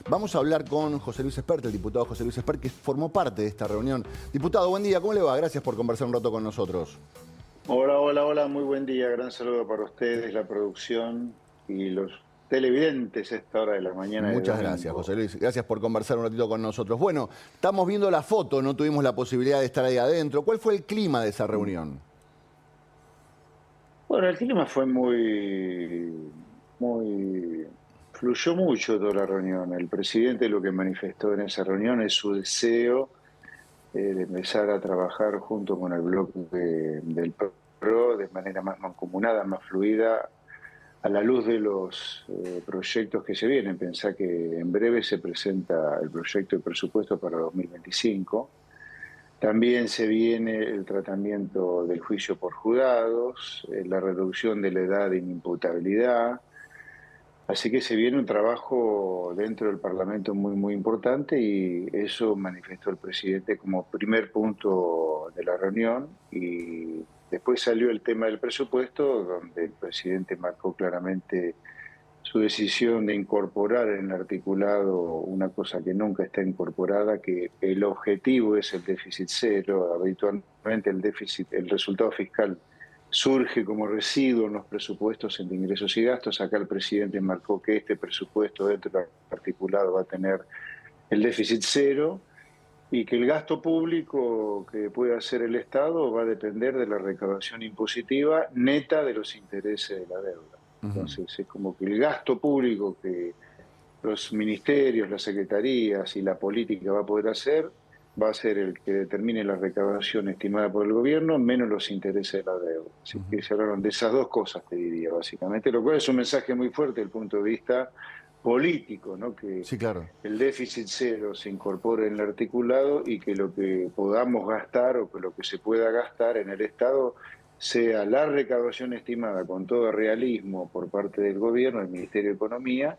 Vamos a hablar con José Luis Espert, el diputado José Luis Espert, que formó parte de esta reunión. Diputado, buen día, ¿cómo le va? Gracias por conversar un rato con nosotros. Hola, muy buen día. Gran saludo para ustedes, la producción y los televidentes a esta hora de la mañana de Muchas gracias, domingo. José Luis. Gracias por conversar un ratito con nosotros. Bueno, estamos viendo la foto, no tuvimos la posibilidad de estar ahí adentro. ¿Cuál fue el clima de esa reunión? Bueno, el clima fue fluyó mucho toda la reunión. El presidente lo que manifestó en esa reunión es su deseo de empezar a trabajar junto con el bloque del PRO de manera más mancomunada, más fluida, a la luz de los proyectos que se vienen. Pensá que en breve se presenta el proyecto de presupuesto para 2025. También se viene el tratamiento del juicio por jurados, la reducción de la edad de inimputabilidad. Así que se viene un trabajo dentro del Parlamento muy importante, y eso manifestó el presidente como primer punto de la reunión. Y después salió el tema del presupuesto, donde el presidente marcó claramente su decisión de incorporar en el articulado una cosa que nunca está incorporada, que el objetivo es el déficit cero. Habitualmente el resultado fiscal surge como residuo en los presupuestos entre ingresos y gastos. Acá el presidente marcó que este presupuesto dentro del articulado va a tener el déficit cero, y que el gasto público que pueda hacer el Estado va a depender de la recaudación impositiva neta de los intereses de la deuda. Entonces es como que el gasto público que los ministerios, las secretarías y la política va a poder hacer va a ser el que determine la recaudación estimada por el gobierno menos los intereses de la deuda. Así que se hablaron de esas dos cosas, te diría, básicamente, lo cual es un mensaje muy fuerte desde el punto de vista político, ¿no? Que Sí, claro. el déficit cero se incorpore en el articulado, y que lo que podamos gastar o que lo que se pueda gastar en el Estado sea la recaudación estimada con todo realismo por parte del gobierno, del Ministerio de Economía,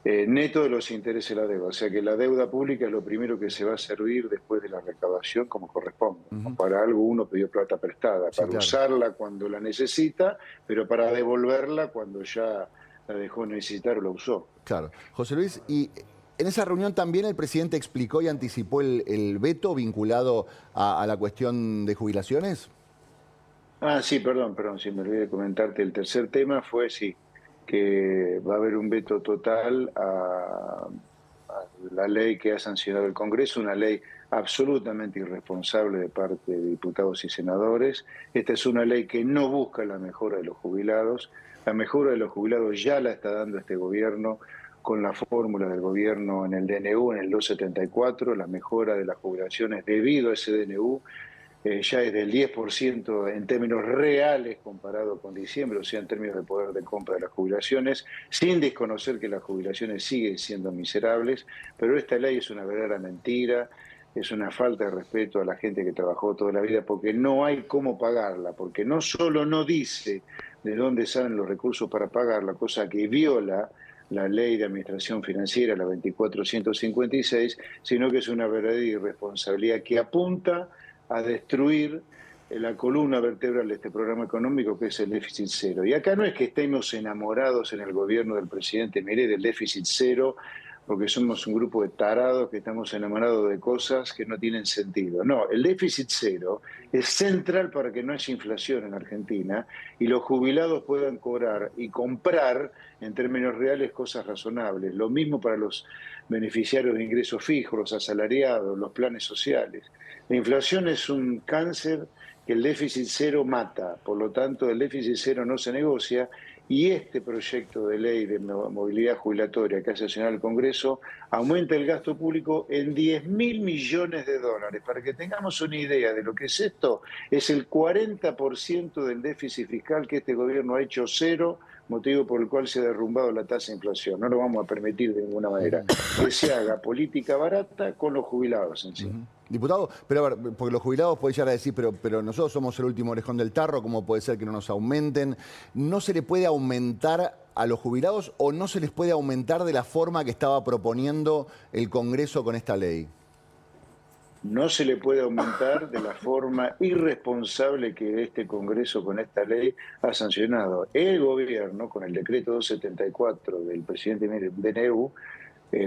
neto de los intereses de la deuda. O sea que la deuda pública es lo primero que se va a servir después de la recaudación como corresponde, ¿no? Para algo uno pidió plata prestada, Sí, para claro. usarla cuando la necesita, pero para devolverla cuando ya la dejó de necesitar o la usó. Claro. José Luis, y en esa reunión también el presidente explicó y anticipó el veto vinculado a la cuestión de jubilaciones. Sí, perdón, si me olvidé de comentarte. El tercer tema fue, sí, que va a haber un veto total a la ley que ha sancionado el Congreso, una ley absolutamente irresponsable de parte de diputados y senadores. Esta es una ley que no busca la mejora de los jubilados. La mejora de los jubilados ya la está dando este gobierno con la fórmula del gobierno en el DNU, en el 274. La mejora de las jubilaciones debido a ese DNU ya es del 10% en términos reales comparado con diciembre, o sea, en términos de poder de compra de las jubilaciones, sin desconocer que las jubilaciones siguen siendo miserables. Pero esta ley es una verdadera mentira, es una falta de respeto a la gente que trabajó toda la vida, porque no hay cómo pagarla, porque no solo no dice de dónde salen los recursos para pagarla, cosa que viola la ley de administración financiera, la 24.156, sino que es una verdadera irresponsabilidad que apunta a destruir la columna vertebral de este programa económico, que es el déficit cero. Y acá no es que estemos enamorados en el gobierno del presidente Milei del déficit cero, porque somos un grupo de tarados que estamos enamorados de cosas que no tienen sentido. No, el déficit cero es central para que no haya inflación en Argentina y los jubilados puedan cobrar y comprar en términos reales cosas razonables. Lo mismo para los beneficiarios de ingresos fijos, los asalariados, los planes sociales. La inflación es un cáncer que el déficit cero mata. Por lo tanto, el déficit cero no se negocia, y este proyecto de ley de movilidad jubilatoria que ha sancionado el Congreso aumenta el gasto público en 10.000 millones de dólares. Para que tengamos una idea de lo que es esto, es el 40% del déficit fiscal que este gobierno ha hecho cero, motivo por el cual se ha derrumbado la tasa de inflación. No lo vamos a permitir de ninguna manera. Que se haga política barata con los jubilados encima. Diputado, pero a ver, porque los jubilados pueden llegar a decir, pero nosotros somos el último orejón del tarro, ¿cómo puede ser que no nos aumenten? ¿No se le puede aumentar a los jubilados o no se les puede aumentar de la forma que estaba proponiendo el Congreso con esta ley? No se le puede aumentar de la forma irresponsable que este Congreso con esta ley ha sancionado. El gobierno, con el decreto 274 del presidente DNU,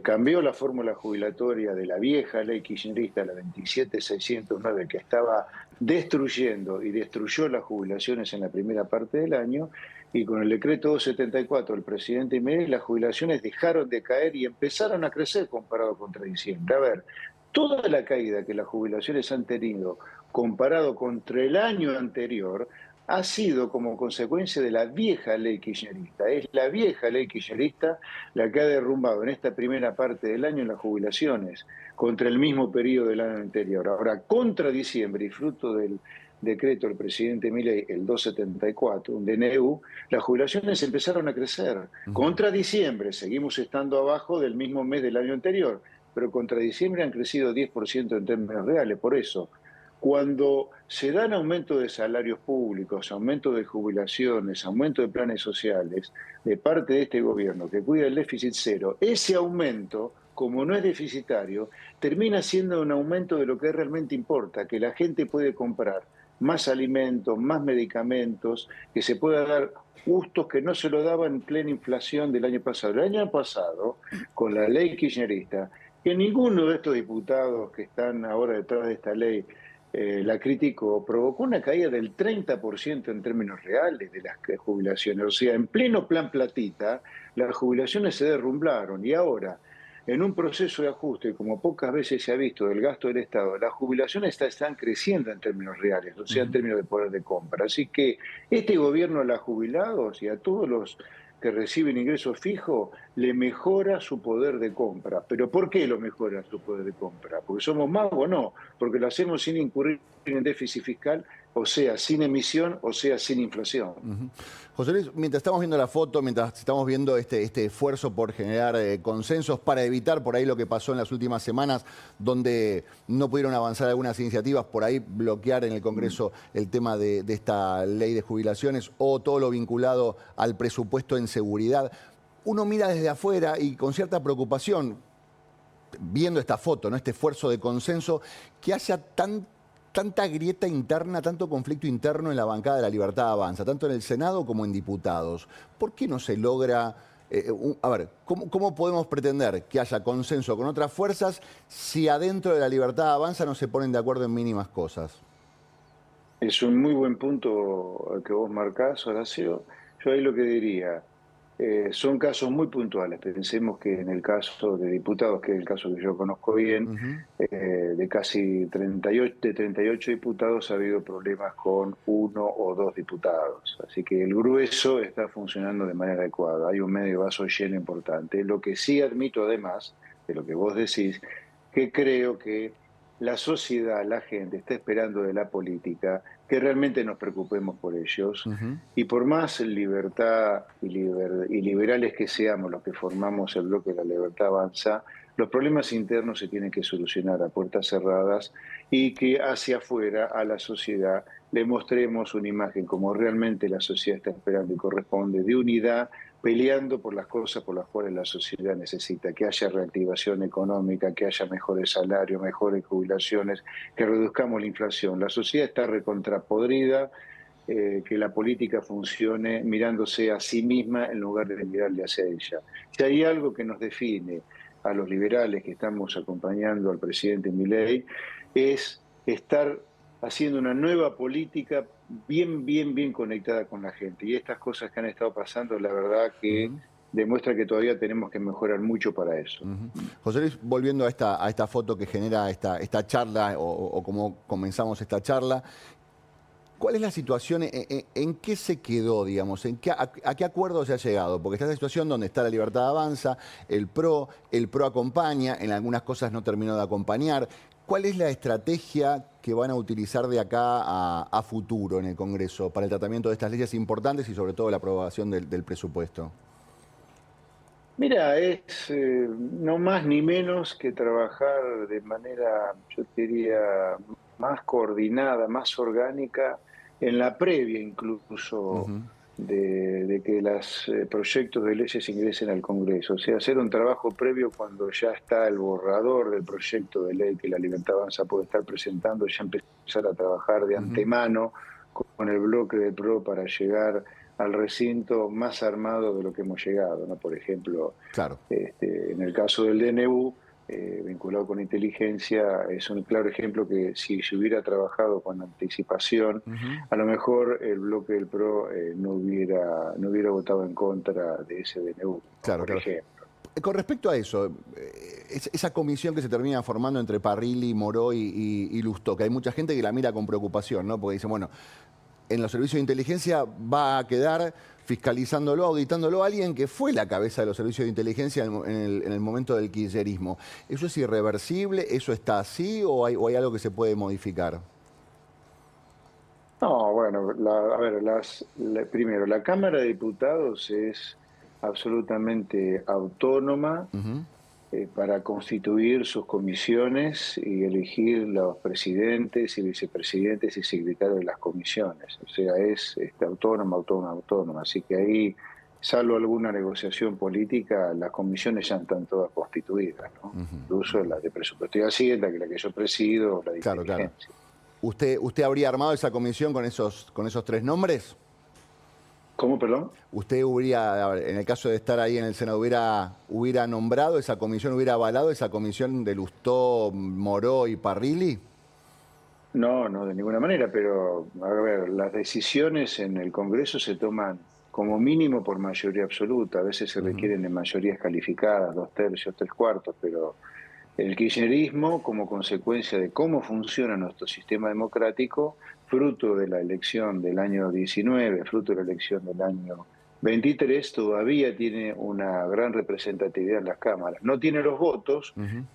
Cambió la fórmula jubilatoria de la vieja ley kirchnerista, la 27609, que estaba destruyendo y destruyó las jubilaciones en la primera parte del año, y con el decreto 274 del presidente Milei, las jubilaciones dejaron de caer y empezaron a crecer comparado contra diciembre. A ver, toda la caída que las jubilaciones han tenido comparado contra el año anterior ha sido como consecuencia de la vieja ley kirchnerista. Es la vieja ley kirchnerista la que ha derrumbado en esta primera parte del año las jubilaciones contra el mismo periodo del año anterior. Ahora, contra diciembre y fruto del decreto del presidente Milei, el 274, un DNU, las jubilaciones empezaron a crecer. Contra diciembre seguimos estando abajo del mismo mes del año anterior, pero contra diciembre han crecido 10% en términos reales. Por eso, cuando se dan aumento de salarios públicos, aumento de jubilaciones, aumento de planes sociales de parte de este gobierno que cuida el déficit cero, ese aumento, como no es deficitario, termina siendo un aumento de lo que realmente importa, que la gente puede comprar más alimentos, más medicamentos, que se pueda dar gustos que no se lo daban en plena inflación del año pasado. El año pasado, con la ley kirchnerista, que ninguno de estos diputados que están ahora detrás de esta ley la criticó, provocó una caída del 30% en términos reales de las jubilaciones. O sea, en pleno plan platita, las jubilaciones se derrumbaron y ahora, en un proceso de ajuste, como pocas veces se ha visto, del gasto del Estado, las jubilaciones están creciendo en términos reales, o sea, en términos de poder de compra. Así que este gobierno a los jubilados y a todos los que reciben ingresos fijos, le mejora su poder de compra. ¿Pero por qué lo mejora su poder de compra? ¿Porque somos magos? No, porque lo hacemos sin incurrir en déficit fiscal, o sea, sin emisión, o sea, sin inflación. José Luis, mientras estamos viendo la foto, mientras estamos viendo este esfuerzo por generar consensos para evitar por ahí lo que pasó en las últimas semanas, donde no pudieron avanzar algunas iniciativas, por ahí bloquear en el Congreso el tema de esta ley de jubilaciones o todo lo vinculado al presupuesto en seguridad, uno mira desde afuera y con cierta preocupación, viendo esta foto, ¿no? Este esfuerzo de consenso, que haya tanta grieta interna, tanto conflicto interno en la bancada de La Libertad Avanza, tanto en el Senado como en diputados. ¿Por qué no se logra? A ver, ¿cómo podemos pretender que haya consenso con otras fuerzas si adentro de La Libertad Avanza no se ponen de acuerdo en mínimas cosas? Es un muy buen punto el que vos marcás, Horacio. Yo ahí lo que diría, son casos muy puntuales. Pensemos que en el caso de diputados, que es el caso que yo conozco bien, de casi 38, de 38 diputados ha habido problemas con uno o dos diputados. Así que el grueso está funcionando de manera adecuada. Hay un medio vaso lleno importante. Lo que sí admito, además de lo que vos decís, que creo que la sociedad, la gente está esperando de la política que realmente nos preocupemos por ellos. Y por más libertad y liberales que seamos los que formamos el bloque de La Libertad Avanza, los problemas internos se tienen que solucionar a puertas cerradas y que hacia afuera a la sociedad le mostremos una imagen como realmente la sociedad está esperando y corresponde, de unidad, peleando por las cosas por las cuales la sociedad necesita, que haya reactivación económica, que haya mejores salarios, mejores jubilaciones, que reduzcamos la inflación. La sociedad está recontrapodrida, que la política funcione mirándose a sí misma en lugar de mirarle hacia ella. Si hay algo que nos define a los liberales que estamos acompañando al presidente Milei, es estar haciendo una nueva política bien conectada con la gente. Y estas cosas que han estado pasando, la verdad que demuestra que todavía tenemos que mejorar mucho para eso. José Luis, volviendo a esta foto que genera esta charla o cómo comenzamos esta charla, ¿cuál es la situación? ¿En qué se quedó, digamos? ¿A qué acuerdo se ha llegado? Porque está esa situación donde está La Libertad Avanza, el PRO acompaña, en algunas cosas no terminó de acompañar. ¿Cuál es la estrategia que van a utilizar de acá a futuro en el Congreso para el tratamiento de estas leyes importantes y sobre todo la aprobación del presupuesto? Mira, es no más ni menos que trabajar de manera, yo diría, más coordinada, más orgánica, en la previa incluso de que los proyectos de leyes ingresen al Congreso. O sea, hacer un trabajo previo cuando ya está el borrador del proyecto de ley que La Libertad Avanza puede estar presentando, ya empezar a trabajar de antemano con el bloque de PRO para llegar al recinto más armado de lo que hemos llegado, ¿no? Por ejemplo, Claro. en el caso del DNU, vinculado con inteligencia, es un claro ejemplo que si se hubiera trabajado con anticipación, Ujú. a lo mejor el bloque del PRO no hubiera votado en contra de ese DNU, ¿no? Claro, Por claro. ejemplo. Con respecto a eso, esa comisión que se termina formando entre Parrilli, Moró y Lustó, que hay mucha gente que la mira con preocupación, ¿no? Porque dice, bueno, en los servicios de inteligencia va a quedar fiscalizándolo, auditándolo alguien que fue la cabeza de los servicios de inteligencia en el momento del kirchnerismo. ¿Eso es irreversible? ¿Eso está así o hay algo que se puede modificar? No, bueno, a ver, primero, la Cámara de Diputados es absolutamente autónoma Ujú. para constituir sus comisiones y elegir los presidentes y vicepresidentes y secretarios de las comisiones. O sea, es autónoma, autónoma, autónoma. Así que ahí, salvo alguna negociación política, las comisiones ya están todas constituidas, ¿no? Ujú. Incluso la de presupuesto y Hacienda, que es la que yo presido, la de Claro, claro. inteligencia. ¿Usted habría armado esa comisión con esos tres nombres? ¿Cómo, perdón? ¿Usted hubiera, a ver, en el caso de estar ahí en el Senado, hubiera nombrado esa comisión, hubiera avalado esa comisión de Lustó, Moró y Parrilli? No, no, de ninguna manera, pero a ver, las decisiones en el Congreso se toman como mínimo por mayoría absoluta, a veces se Ujú. requieren de mayorías calificadas, 2/3, 3/4, pero el kirchnerismo, como consecuencia de cómo funciona nuestro sistema democrático, fruto de la elección del año 19, fruto de la elección del año 23, todavía tiene una gran representatividad en las cámaras. No tiene los votos, Ujú.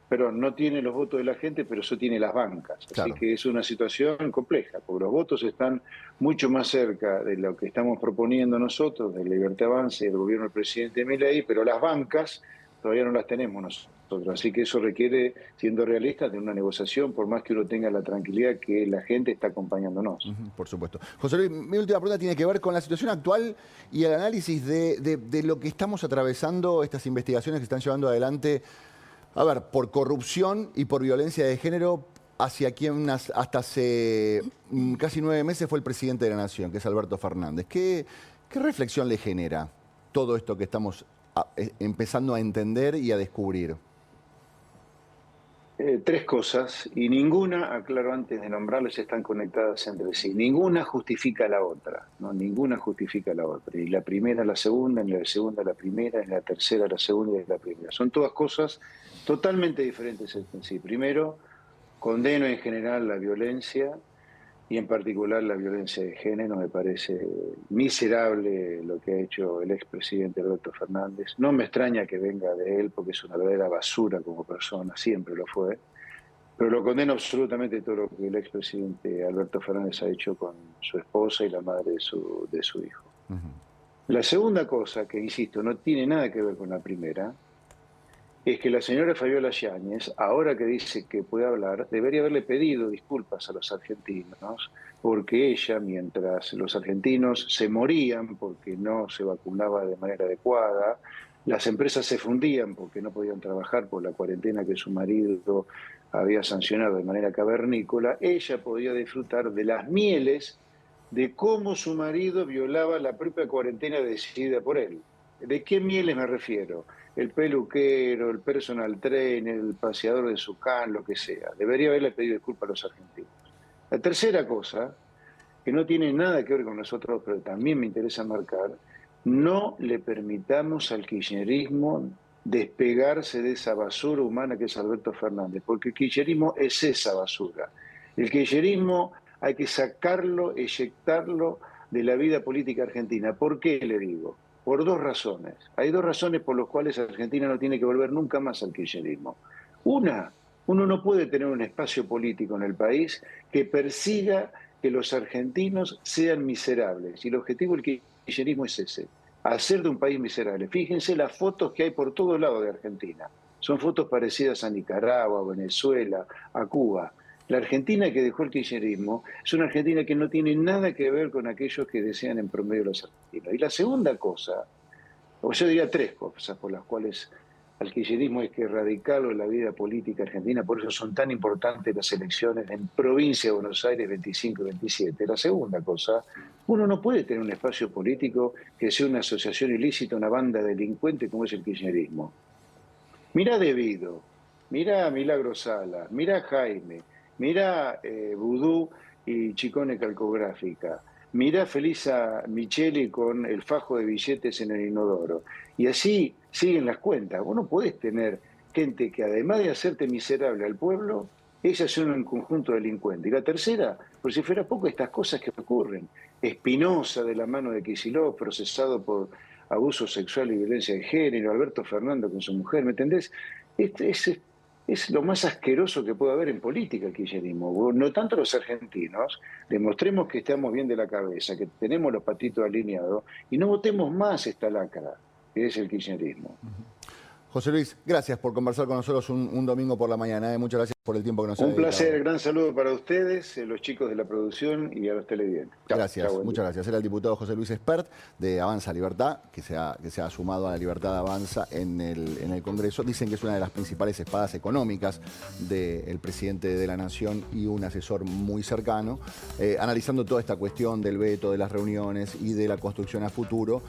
pero no tiene los votos de la gente, pero eso tiene las bancas. Así Claro. que es una situación compleja, porque los votos están mucho más cerca de lo que estamos proponiendo nosotros, de Libertad Avance y del gobierno del presidente Milei, pero las bancas todavía no las tenemos nosotros. Así que eso requiere, siendo realistas, de una negociación, por más que uno tenga la tranquilidad que la gente está acompañándonos. Ujú, por supuesto. José Luis, mi última pregunta tiene que ver con la situación actual y el análisis de lo que estamos atravesando, estas investigaciones que están llevando adelante, a ver, por corrupción y por violencia de género, hacia quien hasta hace casi 9 meses fue el presidente de la Nación, que es Alberto Fernández. ¿Qué reflexión le genera todo esto que estamos empezando a entender y a descubrir? Tres cosas, y ninguna, aclaro antes de nombrarles, están conectadas entre sí. Ninguna justifica la otra, ¿no? Ninguna justifica la otra. Y la primera la segunda, y la segunda la primera, y la tercera la segunda y la primera. Son todas cosas totalmente diferentes entre sí. Primero, condeno en general la violencia, y en particular la violencia de género. Me parece miserable lo que ha hecho el expresidente Alberto Fernández. No me extraña que venga de él, porque es una verdadera basura como persona, siempre lo fue, pero lo condeno absolutamente todo lo que el expresidente Alberto Fernández ha hecho con su esposa y la madre de su hijo. Ujú. La segunda cosa, que insisto, no tiene nada que ver con la primera, es que la señora Fabiola Yáñez, ahora que dice que puede hablar, debería haberle pedido disculpas a los argentinos, porque ella, mientras los argentinos se morían porque no se vacunaba de manera adecuada, las empresas se fundían porque no podían trabajar por la cuarentena que su marido había sancionado de manera cavernícola, ella podía disfrutar de las mieles de cómo su marido violaba la propia cuarentena decidida por él. ¿De qué mieles me refiero? El peluquero, el personal trainer, el paseador de su can, lo que sea. Debería haberle pedido disculpas a los argentinos. La tercera cosa, que no tiene nada que ver con nosotros, pero también me interesa marcar, no le permitamos al kirchnerismo despegarse de esa basura humana que es Alberto Fernández, porque el kirchnerismo es esa basura. El kirchnerismo hay que sacarlo, eyectarlo de la vida política argentina. ¿Por qué le digo? Por dos razones. Hay dos razones por las cuales Argentina no tiene que volver nunca más al kirchnerismo. Una, uno no puede tener un espacio político en el país que persiga que los argentinos sean miserables. Y el objetivo del kirchnerismo es ese, hacer de un país miserable. Fíjense las fotos que hay por todos lados de Argentina. Son fotos parecidas a Nicaragua, a Venezuela, a Cuba. La Argentina que dejó el kirchnerismo es una Argentina que no tiene nada que ver con aquellos que desean en promedio los argentinos. Y la segunda cosa, o yo diría tres cosas por las cuales al kirchnerismo hay que erradicarlo de la vida política argentina, por eso son tan importantes las elecciones en provincia de Buenos Aires 25 y 27. La segunda cosa, uno no puede tener un espacio político que sea una asociación ilícita, una banda delincuente como es el kirchnerismo. Mirá Devido, mirá Milagro Sala, mirá Jaime, mirá Vudú y Chicone Calcográfica, mirá Felisa Micheli con el fajo de billetes en el inodoro. Y así siguen las cuentas. Vos no podés tener gente que además de hacerte miserable al pueblo, ellas son un conjunto delincuente. Y la tercera, por si fuera poco, estas cosas que ocurren. Espinosa de la mano de Kicillof, procesado por abuso sexual y violencia de género, Alberto Fernández con su mujer, ¿me entendés? Es lo más asqueroso que puede haber en política el kirchnerismo. No tanto los argentinos, demostremos que estamos bien de la cabeza, que tenemos los patitos alineados y no votemos más esta lacra, que es el kirchnerismo. José Luis, gracias por conversar con nosotros un domingo por la mañana. Muchas gracias por el tiempo que nos ha Un dedicado. placer, gran saludo para ustedes, los chicos de la producción y a los televidentes. Gracias, muchas gracias. Era el diputado José Luis Espert de Avanza Libertad, que se ha sumado a la Libertad de Avanza en el Congreso. Dicen que es una de las principales espadas económicas del presidente de la Nación y un asesor muy cercano, analizando toda esta cuestión del veto, de las reuniones y de la construcción a futuro.